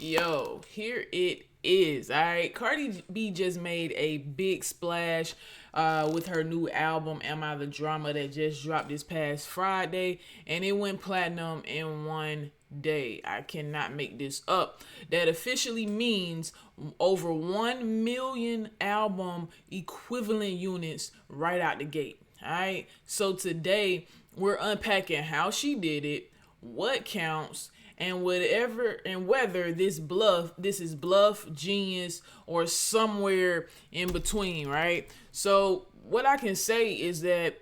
Yo, here it is. All right, Cardi B just made a big splash with her new album "Am I the Drama" that just dropped this past Friday, and it went platinum in one day. I cannot make this up. That officially means over 1 million album equivalent units right out the gate. All right, so today we're unpacking how she did it, what counts, and whatever and whether this is bluff, genius, or somewhere in between, right? So what I can say is that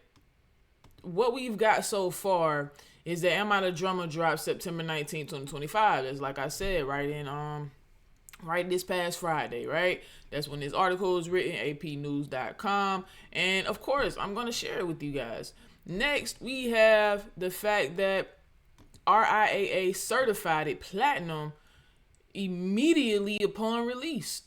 what we've got so far is that Am I the Drummer dropped September 19th, 2025. That's like I said, right this past Friday, right? That's when this article is written, apnews.com. And of course, I'm going to share it with you guys. Next, we have the fact that RIAA certified it platinum immediately upon release,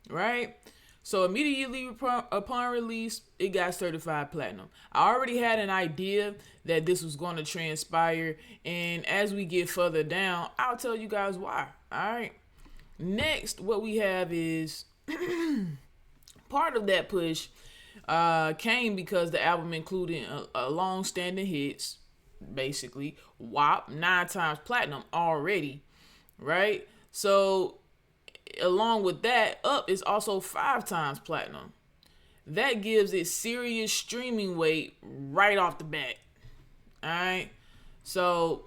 right? So immediately upon release, it got certified platinum. I already had an idea that this was going to transpire, and as we get further down, I'll tell you guys why. All right. Next, what we have is part of that push came because the album included a long-standing hits, basically WAP 9 times platinum already, right? So along with that, Up is also 5 times platinum. That gives it serious streaming weight right off the bat. All right, so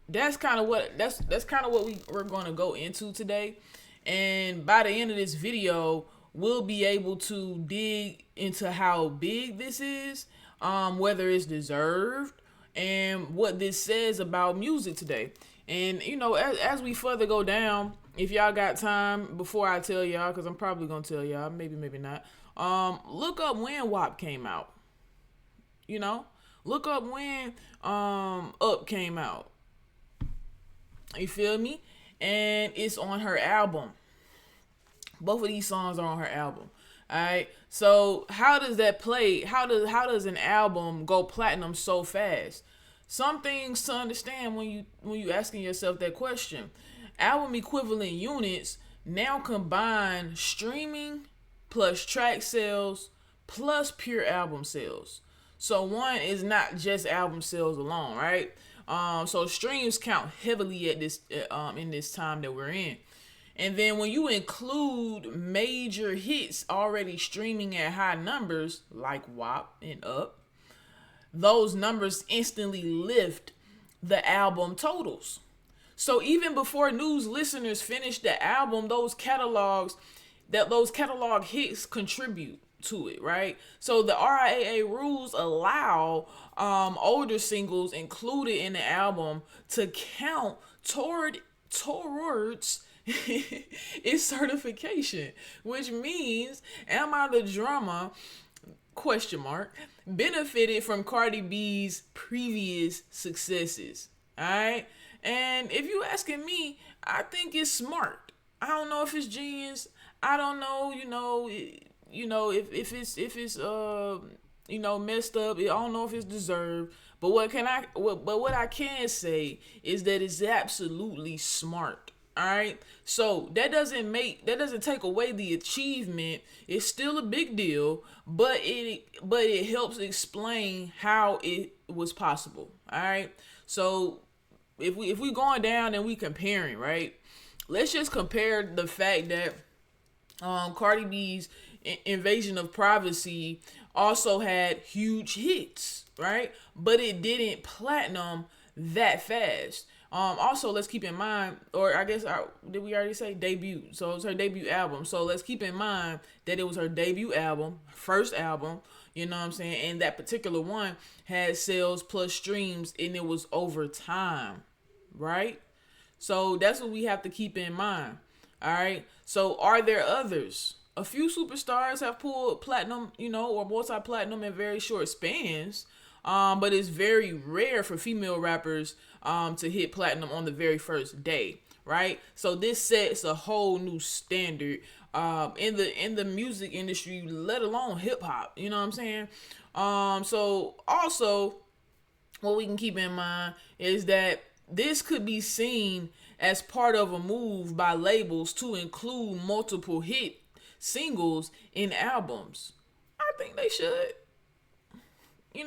that's kind of what we're going to go into today, and by the end of this video, we'll be able to dig into how big this is, whether it's deserved, and what this says about music today. And as we further go down, if y'all got time before I tell y'all, because I'm probably gonna tell y'all, maybe not. Look up when WAP came out. Look up when Up came out. You feel me? And it's on her album. Both of these songs are on her album. All right. So how does that play? How does an album go platinum so fast? Some things to understand when you asking yourself that question. Album equivalent units now combine streaming plus track sales plus pure album sales. So one is not just album sales alone, right? So streams count heavily at this in this time that we're in. And then when you include major hits already streaming at high numbers like WAP and Up, those numbers instantly lift the album totals. So even before news listeners finish the album, those catalog hits contribute to it, right? So the RIAA rules allow older singles included in the album to count towards its certification, which means Am I the Drama? Benefited from Cardi B's previous successes. All right, and if you asking me, I think it's smart. I don't know if it's genius. I don't know, if it's messed up. I don't know if it's deserved. But what I can say is that it's absolutely smart. All right, so that doesn't take away the achievement. It's still a big deal, but it helps explain how it was possible. All right, so if we going down and we comparing, right? Let's just compare the fact that Cardi B's Invasion of Privacy also had huge hits, right? But it didn't platinum that fast. Also, let's keep in mind, or I guess, did we already say debut? So it was her debut album. So let's keep in mind that it was her debut album, first album, you know what I'm saying? And that particular one had sales plus streams, and it was over time, right? So that's what we have to keep in mind, all right? So are there others? A few superstars have pulled platinum, or multi-platinum in very short spans. But it's very rare for female rappers to hit platinum on the very first day, right? So this sets a whole new standard in the music industry, let alone hip hop. You know what I'm saying? So also, what we can keep in mind is that this could be seen as part of a move by labels to include multiple hit singles in albums. I think they should. I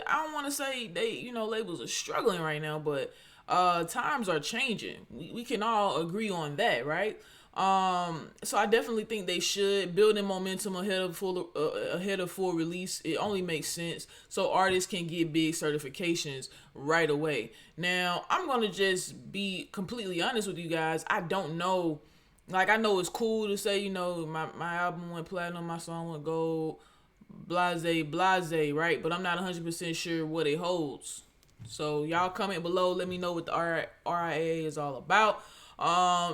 don't want to say labels are struggling right now, but times are changing. We can all agree on that, right? So I definitely think they should. Building momentum ahead of full release. It only makes sense so artists can get big certifications right away. Now I'm gonna just be completely honest with you guys. I don't know. Like, I know it's cool to say, my album went platinum, my song went gold, blase, right? But I'm not 100% sure what it holds. So y'all comment below, let me know what the RIAA is all about.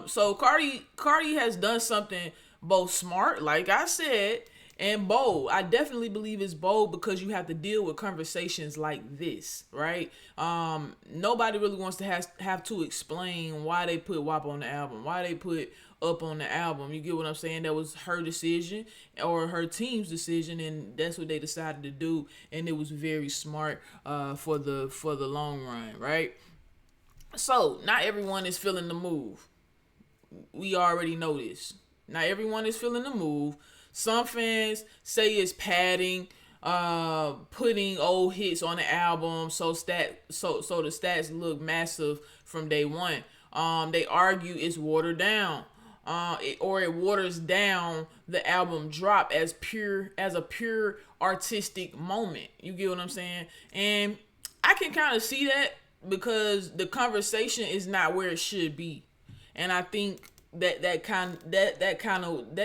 So Cardi has done something both smart, like I said, and bold. I definitely believe it's bold because you have to deal with conversations like this, right? Nobody really wants to have to explain why they put WAP on the album, why they put Up on the album. You get what I'm saying? That was her decision or her team's decision, and that's what they decided to do, and it was very smart for the long run, right? So not everyone is feeling the move. We already know this. Not everyone is feeling the move. Some fans say it's padding, putting old hits on the album so the stats look massive from day one. They argue it's watered down. It waters down the album drop as a pure artistic moment. You get what I'm saying? And I can kind of see that because the conversation is not where it should be, and I think that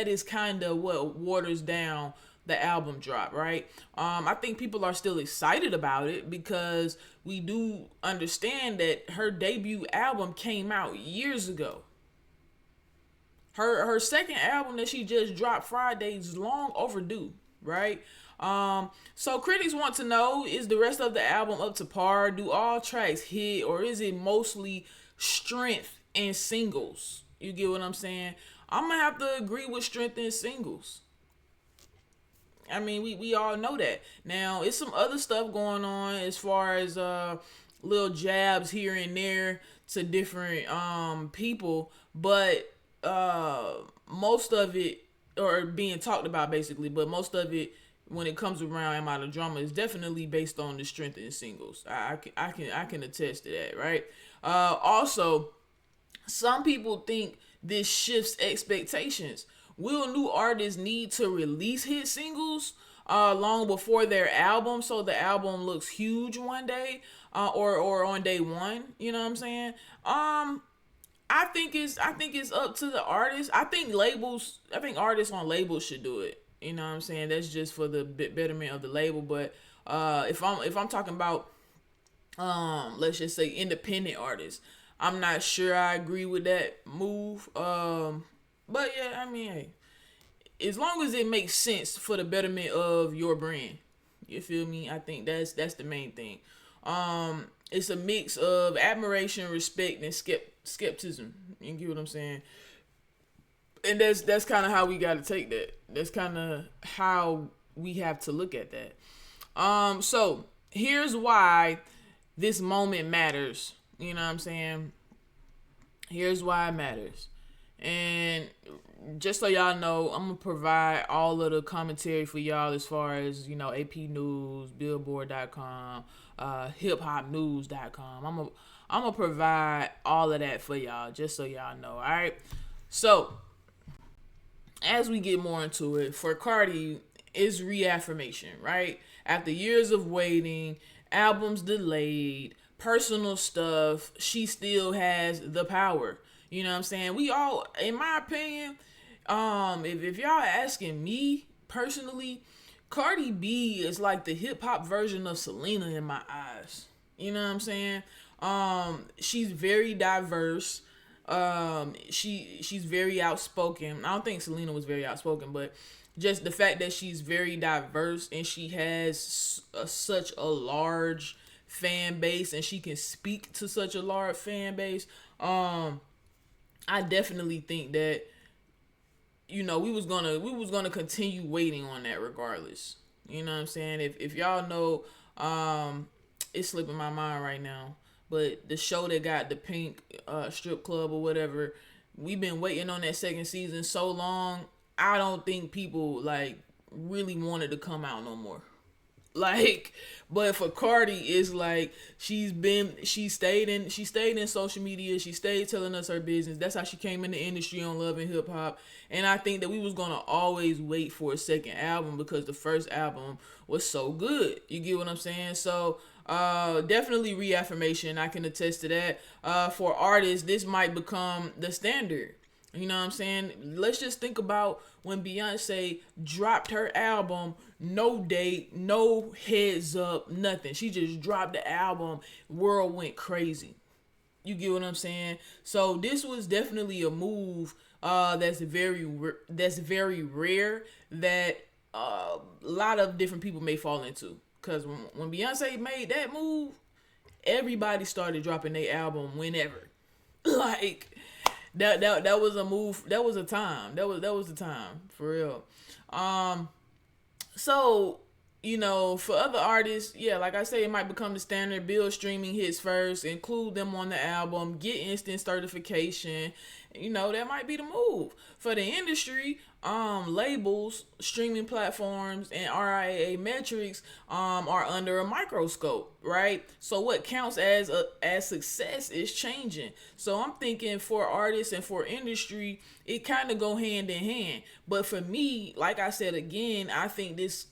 is kind of what waters down the album drop, right? I think people are still excited about it because we do understand that her debut album came out years ago. Her second album that she just dropped Friday is long overdue, right? So critics want to know, is the rest of the album up to par? Do all tracks hit, or is it mostly strength and singles? You get what I'm saying? I'm gonna have to agree with strength and singles. I mean, we all know that. Now, it's some other stuff going on as far as little jabs here and there to different people, but most of it, or being talked about basically, but most of it when it comes around Am I the Drama is definitely based on the strength in singles. I can attest to that, right? Also, some people think this shifts expectations. Will new artists need to release hit singles long before their album so the album looks huge one day, or on day one? You know what I'm saying? I think it's up to the artist. I think artists on labels should do it. You know what I'm saying? That's just for the betterment of the label. But if I'm talking about let's just say independent artists, I'm not sure I agree with that move. But yeah, I mean, hey, as long as it makes sense for the betterment of your brand, you feel me? I think that's the main thing. It's a mix of admiration, respect, and skepticism. You get what I'm saying? And that's kind of how we got to take that. That's kind of how we have to look at that. So here's why this moment matters. You know what I'm saying? Here's why it matters. And just so y'all know, I'm going to provide all of the commentary for y'all as far as, AP News, Billboard.com, hiphopnews.com. I'm going to provide all of that for y'all, just so y'all know, all right? So, as we get more into it, for Cardi, it's reaffirmation, right? After years of waiting, albums delayed, personal stuff, she still has the power. You know what I'm saying? We all, in my opinion, if y'all asking me personally, Cardi B is like the hip hop version of Selena in my eyes. You know what I'm saying? She's very diverse. She's very outspoken. I don't think Selena was very outspoken, but just the fact that she's very diverse and she has such a large fan base and she can speak to such a large fan base. I definitely think that we was gonna continue waiting on that regardless. You know what I'm saying? If y'all know, it's slipping my mind right now, but the show that got the pink strip club or whatever, we've been waiting on that second season so long. I don't think people like really wanted to come out no more. Like, but for Cardi, it's like she stayed in social media. She stayed telling us her business. That's how she came in the industry on Love and Hip Hop. And I think that we was gonna always wait for a second album because the first album was so good. You get what I'm saying? So definitely reaffirmation. I can attest to that. For artists, this might become the standard. You know what I'm saying? Let's just think about when Beyonce dropped her album, no date, no heads up, nothing. She just dropped the album, world went crazy. You get what I'm saying? So this was definitely a move that's very rare that a lot of different people may fall into. Cause when Beyonce made that move, everybody started dropping their album whenever. Like that was a move. That was a time. That was the time for real. So for other artists, yeah, like I say, it might become the standard. Build streaming hits first, include them on the album, get instant certification. That might be the move for the industry. Labels, streaming platforms, and RIAA metrics are under a microscope, right? So what counts as success is changing. So I'm thinking for artists and for industry, it kind of go hand in hand. But for me, like I said again, I think this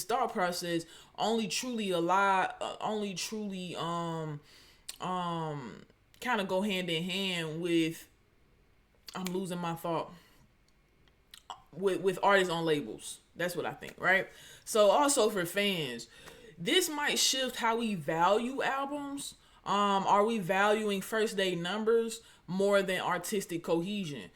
thought process only truly kind of go hand in hand with, I'm losing my thought, with artists on labels. That's what I think, right? So also for fans, this might shift how we value albums. Are we valuing first day numbers more than artistic cohesion?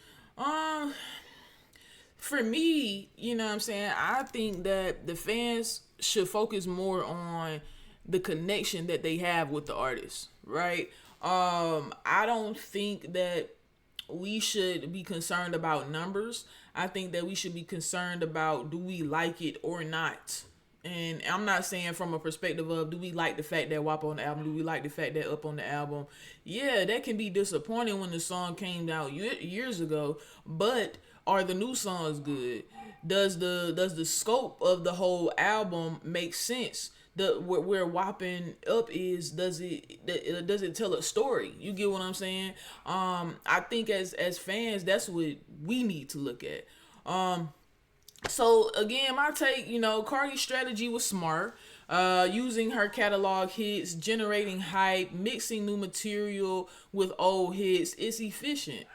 For me, you know what I'm saying, I think that the fans should focus more on the connection that they have with the artist, right? I don't think that we should be concerned about numbers. I think that we should be concerned about, do we like it or not? And I'm not saying from a perspective of, do we like the fact that WAP on the album? Do we like the fact that Up on the album? Yeah, that can be disappointing when the song came out years ago, but are the new songs good? Does the scope of the whole album make sense? Where whopping Up is, does it tell a story? You get what I'm saying? I think as fans, that's what we need to look at. So again, my take, Cardi's strategy was smart. Using her catalog hits, generating hype, mixing new material with old hits. It's efficient,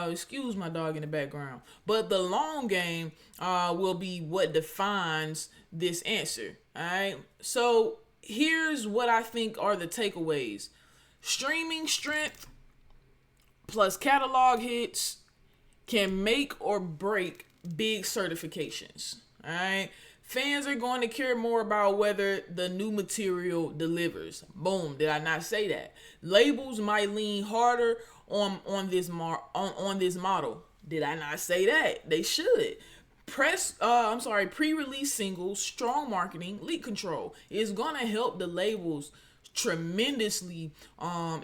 excuse my dog in the background. But the long game will be what defines this answer. All right. So here's what I think are the takeaways. Streaming strength plus catalog hits can make or break big certifications. All right. Fans are going to care more about whether the new material delivers. Boom. Did I not say that? Labels might lean harder on this model. Did I not say that? They should. Pre-release singles, strong marketing, leak control is gonna help the labels tremendously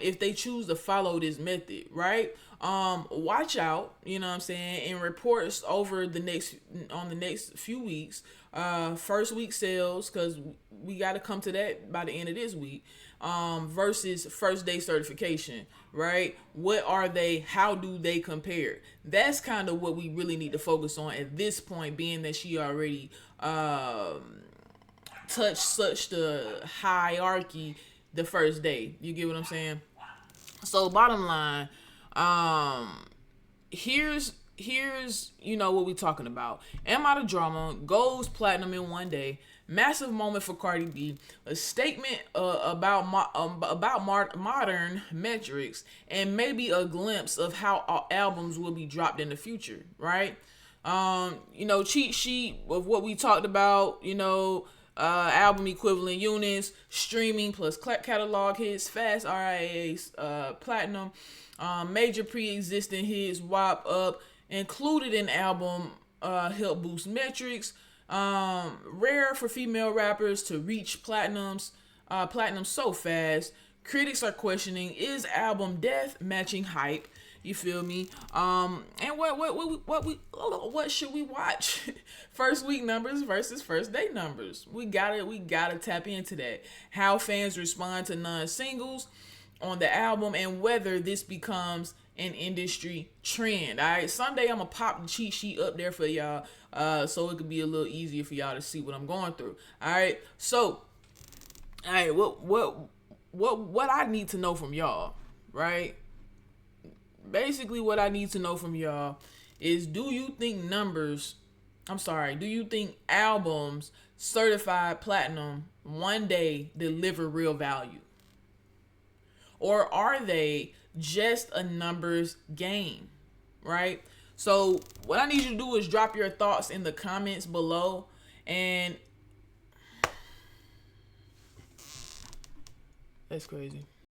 if they choose to follow this method, right? Watch out, what I'm saying, in reports over the next few weeks. First week sales, because we got to come to that by the end of this week, versus first day certification, right? What are they? How do they compare? That's kind of what we really need to focus on at this point, being that she already touched such the hierarchy the first day. You get what I'm saying? So bottom line, here's what we talking about. Am I the Drama goes platinum in one day. Massive moment for Cardi B. A statement about modern metrics, and maybe a glimpse of how albums will be dropped in the future, right? Cheat sheet of what we talked about, album equivalent units, streaming plus catalog hits, fast RIAs, platinum, major pre-existing hits, WAP Up, included in album, help boost metrics, rare for female rappers to reach platinums, platinum so fast. Critics are questioning, is album death matching hype? You feel me? And what should we watch? First week numbers versus first day numbers. We gotta tap into that. How fans respond to non-singles on the album, and whether this becomes an industry trend. All right, someday I'm gonna pop the cheat sheet up there for y'all, so it could be a little easier for y'all to see what I'm going through. All right, so, all right, what I need to know from y'all, right? Basically, what I need to know from y'all is, do you think albums certified platinum one day deliver real value? Or are they just a numbers game, right? So what I need you to do is drop your thoughts in the comments below. And that's crazy.